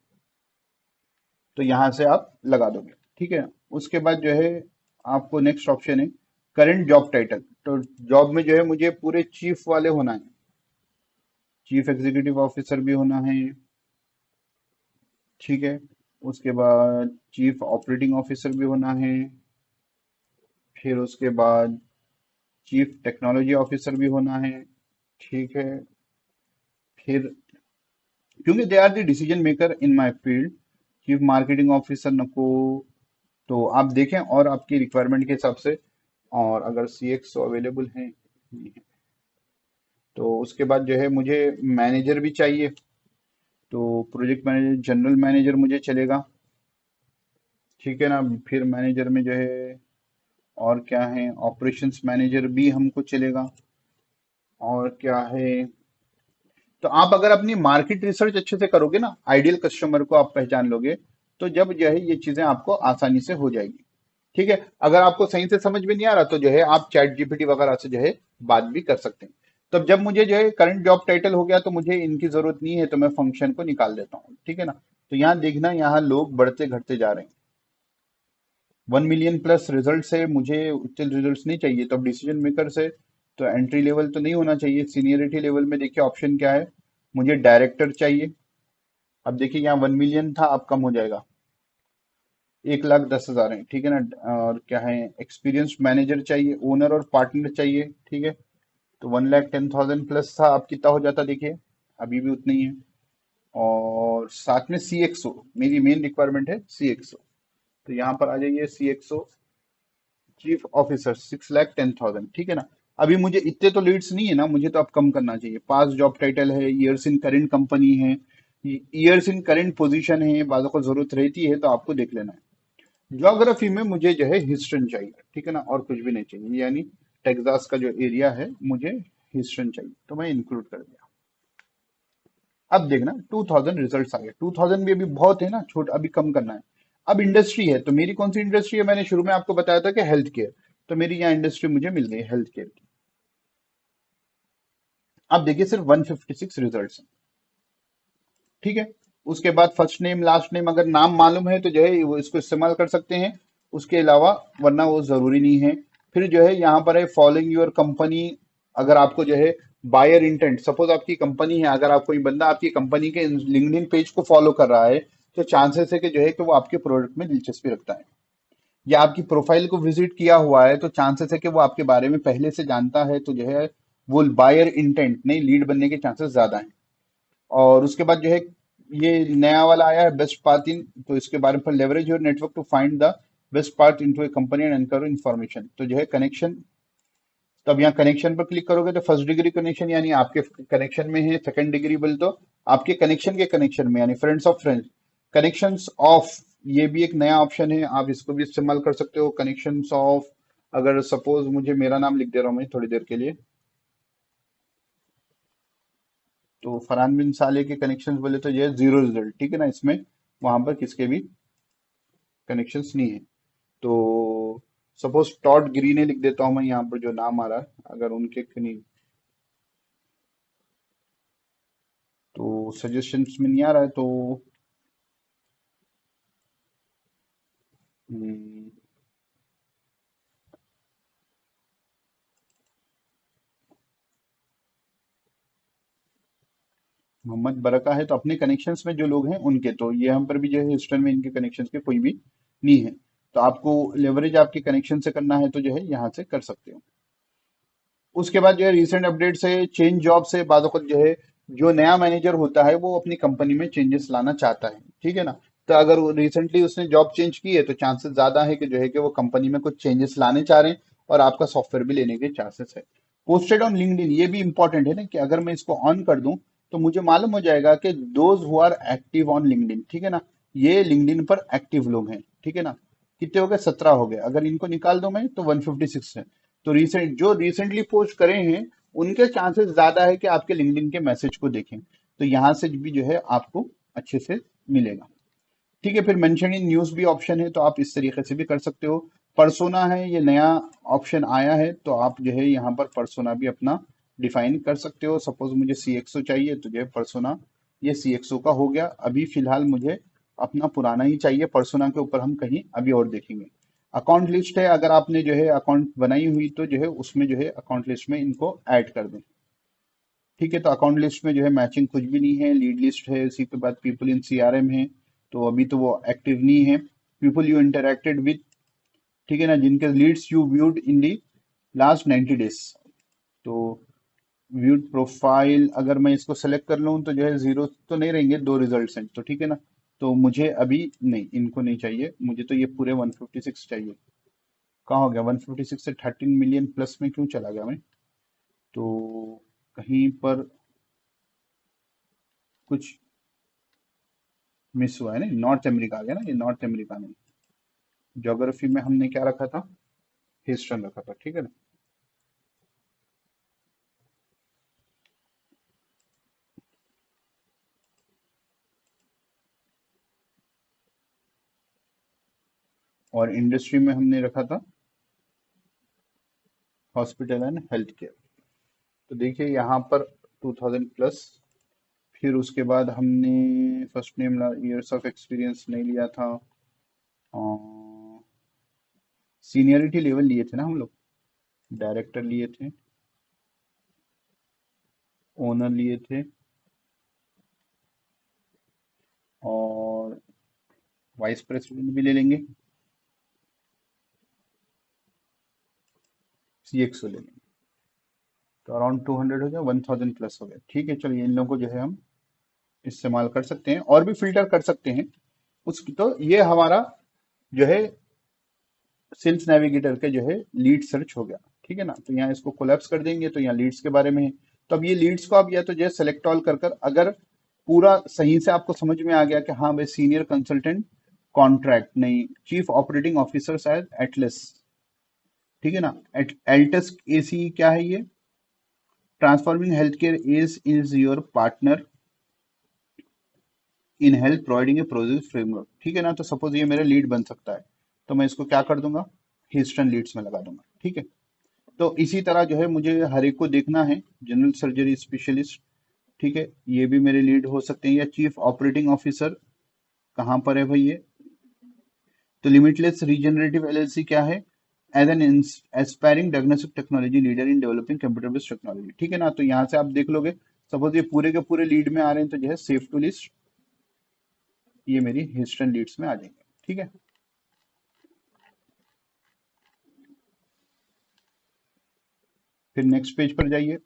तो यहाँ से आप लगा दोगे, ठीक है। उसके बाद जो है आपको नेक्स्ट ऑप्शन है करंट जॉब टाइटल। तो जॉब में जो है मुझे पूरे चीफ वाले होना है, चीफ एग्जीक्यूटिव ऑफिसर भी होना है, ठीक है। उसके बाद चीफ ऑपरेटिंग ऑफिसर भी होना है, फिर उसके बाद चीफ टेक्नोलॉजी ऑफिसर भी होना है, ठीक है। फिर क्योंकि they are the decision maker in my field, chief marketing officer नको। तो आप देखें और आपकी रिक्वायरमेंट के हिसाब से, और अगर सीएक्स अवेलेबल है नहीं है, तो उसके बाद जो है मुझे मैनेजर भी चाहिए, तो प्रोजेक्ट मैनेजर, जनरल मैनेजर मुझे चलेगा, ठीक है ना। फिर मैनेजर में जो है और क्या है, ऑपरेशंस मैनेजर भी हमको चलेगा, और क्या है। तो आप अगर अपनी मार्केट रिसर्च अच्छे से करोगे ना, आइडियल कस्टमर को आप पहचान लोगे, तो जब जो है ये चीजें आपको आसानी से हो जाएगी, ठीक है। अगर आपको सही से समझ में नहीं आ रहा तो जो है आप चैट जीपीटी वगैरह से जो है बात भी कर सकते हैं। तब जब मुझे जो है करंट जॉब टाइटल हो गया तो मुझे इनकी जरूरत नहीं है, तो मैं फंक्शन को निकाल देता हूँ, ठीक है ना। तो यहाँ देखना, यहाँ लोग बढ़ते घटते जा रहे हैं, 1 मिलियन प्लस रिजल्ट है, मुझे उतने रिजल्ट नहीं चाहिए। तो अब डिसीजन मेकर से तो एंट्री लेवल तो नहीं होना चाहिए, सीनियरिटी लेवल में देखिए ऑप्शन क्या है, मुझे डायरेक्टर चाहिए। अब देखिए यहाँ 1 मिलियन था, अब कम हो जाएगा, 1,10,000 है, ठीक है ना। और क्या है, एक्सपीरियंस्ड मैनेजर चाहिए, ओनर और पार्टनर चाहिए, ठीक है। तो 1,10,000 प्लस था, अब कितना हो जाता देखिए, अभी भी उतना ही है। और साथ में CXO, मेरी मेन रिक्वायरमेंट है CXO। तो यहाँ पर आ जाइए, CXO चीफ ऑफिसर 6,10,000, ठीक है ना। अभी मुझे इतने तो लीड्स नहीं है ना, मुझे तो अब कम करना चाहिए। पास जॉब टाइटल है, ईयर्स इन करंट कंपनी है, ईयर्स इन करंट पोजीशन है, बातों को जरूरत रहती है तो आपको देख लेना है। ज्योग्राफी में मुझे जो है हिस्ट्रन चाहिए, ठीक है ना, और कुछ भी नहीं चाहिए, यानी टेक्सास का जो एरिया है मुझे हिस्ट्रन चाहिए, तो मैं इंक्लूड कर दिया। अब देखना 2,000 रिजल्ट आ गए, 2,000 भी अभी बहुत है ना, छोट अभी कम करना है। अब इंडस्ट्री है, तो मेरी कौन सी इंडस्ट्री है, मैंने शुरू में आपको बताया था कि हेल्थ केयर। तो मेरी यहाँ इंडस्ट्री मुझे मिल गई हेल्थ केयर की। अब देखिए सिर्फ 156 रिजल्ट, ठीक है। उसके बाद फर्स्ट नेम लास्ट नेम अगर नाम मालूम है तो जो है वो इसको इस्तेमाल कर सकते हैं, उसके अलावा वरना वो जरूरी नहीं है। फिर जो है यहाँ पर है फॉलोइंग योर कंपनी। अगर आपको जो है बायर इंटेंट, सपोज आपकी कंपनी है, अगर आप कोई बंदा आपकी कंपनी के लिंक्डइन पेज को फॉलो कर रहा है, तो चांसेस है कि जो है कि वो आपके प्रोडक्ट में दिलचस्पी रखता है, या आपकी प्रोफाइल को विजिट किया हुआ है, तो चांसेस है कि वो आपके बारे में पहले से जानता है, तो जो है वो बायर इंटेंट नहीं, लीड बनने के चांसेस ज्यादा हैं। और उसके बाद जो है ये नया वाला आया है बेस्ट पाथ इन, तो इसके बारे में leverage your network to find the best path into a company and uncover information, तो जो है कनेक्शन। तो अब यहाँ कनेक्शन पर क्लिक करोगे तो फर्स्ट डिग्री कनेक्शन यानी आपके कनेक्शन में है, सेकंड डिग्री बोल तो आपके कनेक्शन के कनेक्शन में, यानी friends of friends, connections of, ये भी एक नया ऑप्शन है, आप इसको भी इस्तेमाल कर सकते हो, कनेक्शंस ऑफ। अगर सपोज मुझे मेरा नाम लिख दे रहा हूँ मैं थोड़ी देर के लिए, तो फरहान बिन साले के कनेक्शंस बोले तो ये जीरो रिजल्ट, ठीक है ना, इसमें वहां पर किसके भी कनेक्शंस नहीं है। तो सपोज टॉड ग्रीने लिख देता हूं मैं यहाँ पर, जो नाम आ रहा है, अगर उनके नहीं, तो सजेशंस में नहीं आ रहा है, तो हम्म, मोहम्मद बरका है, तो अपने कनेक्शंस में जो लोग हैं उनके, तो ये हम पर भी जो है हिस्टन में इनके कनेक्शंस के कोई भी नहीं है। तो आपको लेवरेज आपके कनेक्शन से करना है तो जो है यहाँ से कर सकते हो। उसके बाद जो है रिसेंट अपडेट से, चेंज जॉब से, बाद वक्त जो है जो नया मैनेजर होता है वो अपनी कंपनी में चेंजेस लाना चाहता है, ठीक है ना। तो अगर रिसेंटली उसने जॉब चेंज की है तो चांसेस ज्यादा है कि जो है कि वो कंपनी में कुछ चेंजेस लाने चाह रहे हैं, और आपका सॉफ्टवेयर भी लेने के चांसेस है। पोस्टेड ऑन लिंक्डइन, ये भी इंपॉर्टेंट है ना, कि अगर मैं इसको ऑन कर दूं तो मुझे मालूम हो जाएगा कि those who are active on LinkedIn, ठीक है ना, ये लिंक्डइन पर एक्टिव लोग हैं, ठीक है ना। कितने हो गए, 17 हो गए, अगर इनको निकाल दो मैं तो 156 है। तो रिसेंटली पोस्ट करे हैं उनके चांसेस ज्यादा है कि आपके लिंक्डइन के मैसेज को देखें, तो यहां से भी जो है आपको अच्छे से मिलेगा, ठीक है। फिर मेंशन इन न्यूज भी ऑप्शन है, तो आप इस तरीके से भी कर सकते हो। परसोना है, ये नया ऑप्शन आया है, तो आप जो है यहाँ पर परसोना भी अपना डिफाइन कर सकते हो। सपोज मुझे CXO चाहिए, तो जो है परसोना, ये CXO का हो गया। अभी फिलहाल मुझे अपना पुराना ही चाहिए, परसोना के ऊपर हम कहीं अभी और देखेंगे। अकाउंट लिस्ट है, अगर आपने जो है अकाउंट बनाई हुई तो जो है उसमें जो है अकाउंट लिस्ट में इनको ऐड कर दें, ठीक है। तो अकाउंट लिस्ट में जो है मैचिंग कुछ भी नहीं है, लीड लिस्ट है, उसी के बाद पीपल इन CRM है, तो अभी तो वो एक्टिव नहीं है। पीपल यू इंटरेक्टेड विद, ठीक है ना, जिनके leads you viewed in the last 90 days, तो व्यूड प्रोफाइल अगर मैं इसको सेलेक्ट कर लूँ तो जो है जीरो तो नहीं रहेंगे, दो रिजल्ट हैं, तो ठीक है ना। तो मुझे अभी नहीं, इनको नहीं चाहिए, मुझे तो ये पूरे 156 चाहिए। कहाँ हो गया 156 से 13 मिलियन प्लस में क्यों चला गया मैं, तो कहीं पर कुछ मिस हुआ है। नहीं, नॉर्थ अमेरिका आ गया ना, ये नॉर्थ अमेरिका नहीं। ज्योग्राफी में हमने क्या रखा था, हिस्ट्रन रखा था, ठीक है ना। और इंडस्ट्री में हमने रखा था हॉस्पिटल एंड हेल्थ केयर। तो देखिए यहाँ पर 2,000 प्लस। फिर उसके बाद हमने first name years of experience नहीं लिया था, सीनियरिटी लेवल लिए थे ना हम लोग, डायरेक्टर लिए थे, ओनर लिए थे, और वाइस प्रेसिडेंट भी ले लेंगे, CXO ले लेंगे, तो अराउंड 200 हो गया, 1000 प्लस हो गया। ठीक है, चलिए इन लोगों को जो है हम इस्तेमाल कर सकते हैं और भी फिल्टर कर सकते हैं उसकी। तो ये हमारा जो है सेल्स नेविगेटर के जो है लीड सर्च हो गया। ठीक है ना, तो यहाँ इसको कोलैप्स कर देंगे तो यहाँ लीड्स के बारे में है। तो अब ये लीड्स को आप या तो जो है सेलेक्ट ऑल कर कर, अगर पूरा सही से आपको समझ में आ गया कि हाँ भाई सीनियर कंसल्टेंट कॉन्ट्रैक्ट नहीं, चीफ ऑपरेटिंग ऑफिसर शायद एटलस, ठीक है ना, एल्टस एसी क्या है ये, transforming health care is your partner in health providing A project framework. ठीक है ना, तो सपोज ये मेरा लीड बन सकता है, तो मैं इसको क्या कर दूंगा, हीस्टन लीड्स में लगा दूंगा। ठीक है, तो इसी तरह जो है मुझे हर एक को देखना है, जनरल सर्जरी स्पेशलिस्ट, ठीक है, ये भी मेरे लीड हो सकते हैं, या चीफ ऑपरेटिंग ऑफिसर कहाँ पर है भाई ये, तो लिमिटलेस रीजनरेटिव एलएलसी क्या है, as an aspiring diagnostic technology leader in developing computer based technology. ठीक है ना, तो यहाँ से आप देख लोगे, सपोज ये पूरे के पूरे लीड में आ रहे हैं, तो जो है सेफ टू लिस्ट ये मेरी हिस्टन लीड्स में आ जाएंगे। ठीक है, फिर नेक्स्ट पेज पर जाइए,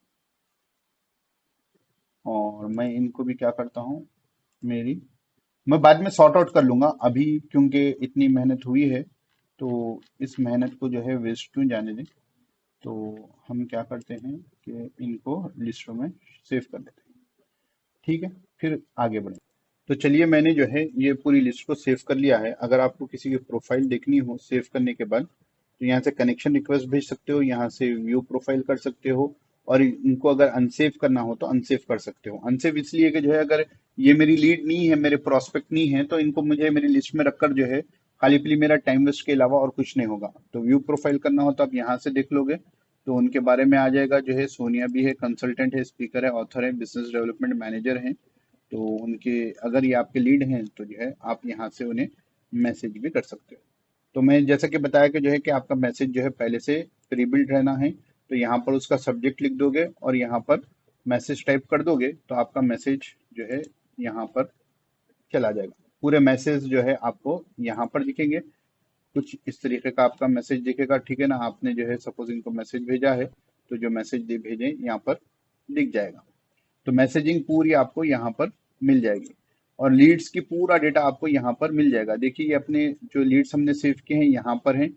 और मैं इनको भी क्या करता हूँ, मेरी मैं बाद में सॉर्ट आउट कर लूंगा, अभी क्योंकि इतनी मेहनत हुई है तो इस मेहनत को जो है वेस्ट क्यों जाने दें। तो हम क्या करते हैं कि इनको लिस्टों में सेव कर देते हैं। ठीक है, फिर आगे बढ़े। तो चलिए मैंने जो है ये पूरी लिस्ट को सेव कर लिया है। अगर आपको किसी की प्रोफाइल देखनी हो सेव करने के बाद, तो यहाँ से कनेक्शन रिक्वेस्ट भेज सकते हो, यहाँ से व्यू प्रोफाइल कर सकते हो, और इनको अगर अनसेव करना हो तो अनसेव कर सकते हो। अनसेव इसलिए कि जो है अगर ये मेरी लीड नहीं है, मेरे प्रोस्पेक्ट नहीं है, तो इनको मुझे मेरी लिस्ट में रखकर जो है खाली पीली मेरा टाइम वेस्ट के अलावा और कुछ नहीं होगा। तो व्यू प्रोफाइल करना हो तो आप यहाँ से देख लोगे, तो उनके बारे में आ जाएगा, जो है सोनिया भी है, कंसल्टेंट है, स्पीकर है, ऑथर है, बिजनेस डेवलपमेंट मैनेजर है। तो उनके अगर ये आपके लीड हैं तो जो है आप यहाँ से उन्हें मैसेज भी कर सकते हो। तो मैं जैसा कि बताया कि जो है कि आपका मैसेज जो है पहले से प्री बिल्ड रहना है, तो यहाँ पर उसका सब्जेक्ट लिख दोगे और यहाँ पर मैसेज टाइप कर दोगे, तो आपका मैसेज जो है यहाँ पर चला जाएगा। पूरे मैसेज जो है आपको यहाँ पर दिखेंगे, कुछ इस तरीके का आपका मैसेज दिखेगा। ठीक है ना, आपने जो है सपोज इनको मैसेज भेजा है, तो जो मैसेज भेजे यहाँ पर दिख जाएगा। तो मैसेजिंग पूरी आपको यहाँ पर मिल जाएगी, और लीड्स की पूरा डेटा आपको यहाँ पर मिल जाएगा। देखिए ये अपने जो लीड्स हमने सेव किए हैं यहाँ पर हैं,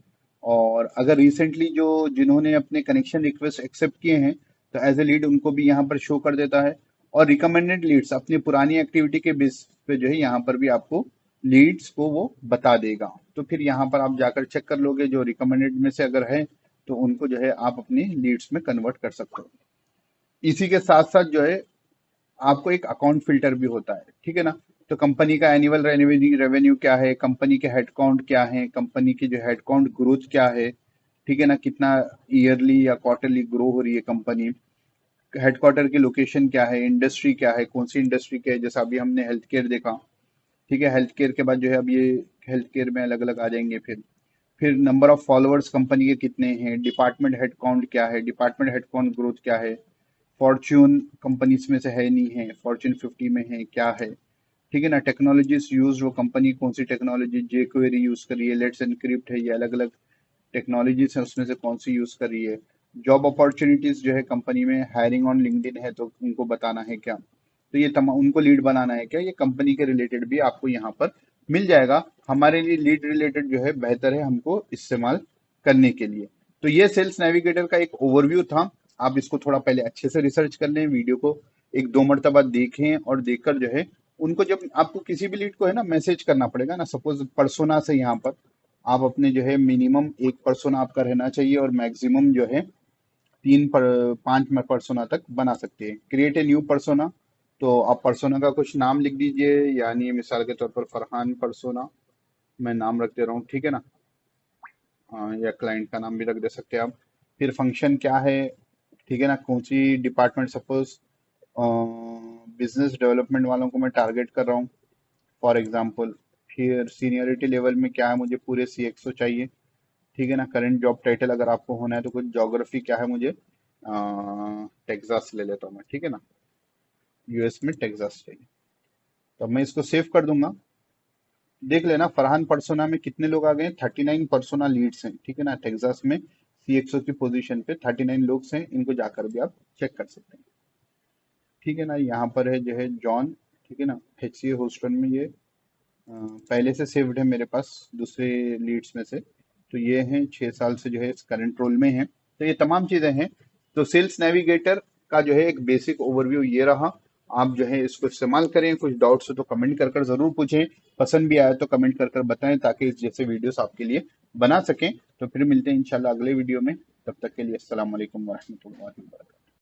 और अगर रिसेंटली जो जिन्होंने अपने कनेक्शन रिक्वेस्ट एक्सेप्ट किए हैं, तो एज ए लीड उनको भी यहाँ पर शो कर देता है। और रिकमेंडेड लीड्स अपनी पुरानी एक्टिविटी के बेस पे जो है यहाँ पर भी आपको लीड्स को वो बता देगा। तो फिर यहाँ पर आप जाकर चेक कर लोगे, जो रिकमेंडेड में से अगर है तो उनको जो है आप अपनी लीड्स में कन्वर्ट कर सकते हो। इसी के साथ साथ जो है आपको एक अकाउंट फिल्टर भी होता है। ठीक है ना, तो कंपनी का एनुअल रेवेन्यू क्या है, कंपनी के हेड काउंट क्या है, कंपनी की जो हेड काउंट ग्रोथ क्या है, ठीक है ना, कितना ईयरली या क्वार्टरली ग्रो हो रही है कंपनी, हेडक्वार्टर की लोकेशन क्या है, इंडस्ट्री क्या है, कौन सी इंडस्ट्री क्या है, जैसा अभी हमने हेल्थ केयर देखा। ठीक है, हेल्थ केयर के बाद जो है अब ये हेल्थ केयर में अलग अलग आ जाएंगे। फिर नंबर ऑफ फॉलोअर्स कंपनी के कितने हैं, डिपार्टमेंट हेड काउंट क्या है, डिपार्टमेंट हेड काउंट ग्रोथ क्या है, फॉर्च्यून कंपनीज में से है नहीं है, फॉर्च्यून 50 में है क्या है। ठीक है ना, टेक्नोलॉजीज यूज, वो कंपनी कौन सी टेक्नोलॉजी जे क्वेरी यूज कर रही है, लेट्स एनक्रिप्ट है, ये अलग अलग टेक्नोलॉजीज है, उसमें से कौन सी यूज कर रही है। जॉब अपॉर्चुनिटीज जो है कंपनी में, हायरिंग ऑन लिंक्डइन है तो उनको बताना है क्या, तो ये तमाम उनको लीड बनाना है क्या, ये कंपनी के रिलेटेड भी आपको यहाँ पर मिल जाएगा। हमारे लिए लीड रिलेटेड जो है बेहतर है हमको इस्तेमाल करने के लिए। तो ये सेल्स नेविगेटर का एक ओवरव्यू था। आप इसको थोड़ा पहले अच्छे से रिसर्च कर लें, वीडियो को एक दो मरतबा देखें, और देखकर जो है उनको, जब आपको किसी भी लीड को है ना मैसेज करना पड़ेगा ना, सपोज परसोना से यहाँ पर आप अपने जो है मिनिमम एक पर्सोना आपका रहना चाहिए, और मैक्सिमम जो है 5 पर्सोना तक बना सकते हैं। क्रिएट ए न्यू पर्सोना, तो आप पर्सोना का कुछ नाम लिख दीजिए, यानी मिसाल के तौर पर फरहान पर्सोना मैं नाम रख दे रहा हूँ। ठीक है ना, या क्लाइंट का नाम भी रख दे सकते हैं आप। फिर फंक्शन क्या है, ठीक है ना, कौन सी डिपार्टमेंट, सपोज बिजनेस डेवलपमेंट वालों को मैं टारगेट कर रहा हूँ फॉर एग्जांपल। फिर सीनियरिटी लेवल में क्या है, मुझे पूरे CXO चाहिए। ठीक है ना, करंट जॉब टाइटल अगर आपको होना है तो कुछ ज्योग्राफी क्या है, मुझे टेक्सास ले लेता हूँ मैं। ठीक है ना, US में टेक्सास चाहिए। तो अब मैं इसको सेव कर दूंगा। देख लेना फरहान पर्सोना में कितने लोग आ गए, 39 पर्सोना लीड्स हैं, ठीक है ना। टेक्सास में CXO की पोजीशन पे 39 लोग हैं, इनको जाकर भी आप चेक कर सकते हैं, ठीक है ना। यहाँ पर है जो है जॉन, ठीक है ना। HCA होस्टन में ये पहले से सेव्ड है मेरे पास दूसरे लीड्स में से, तो ये हैं 6 साल से जो है इस करंट रोल में हैं। तो ये तमाम चीजें हैं। तो सेल्स नेविगेटर का जो है एक बेसिक ओवरव्यू ये रहा। आप जो है इसको इस्तेमाल करें, कुछ डाउट्स हो तो कमेंट कर जरूर पूछें, पसंद भी आया तो कमेंट कर बताएं, ताकि इस जैसे वीडियोस आपके लिए बना सकें। तो फिर मिलते हैं इंशाल्लाह अगले वीडियो में, तब तक के लिए अस्सलाम वालेकुम वरहमतुल्लाहि वबरकातुहू।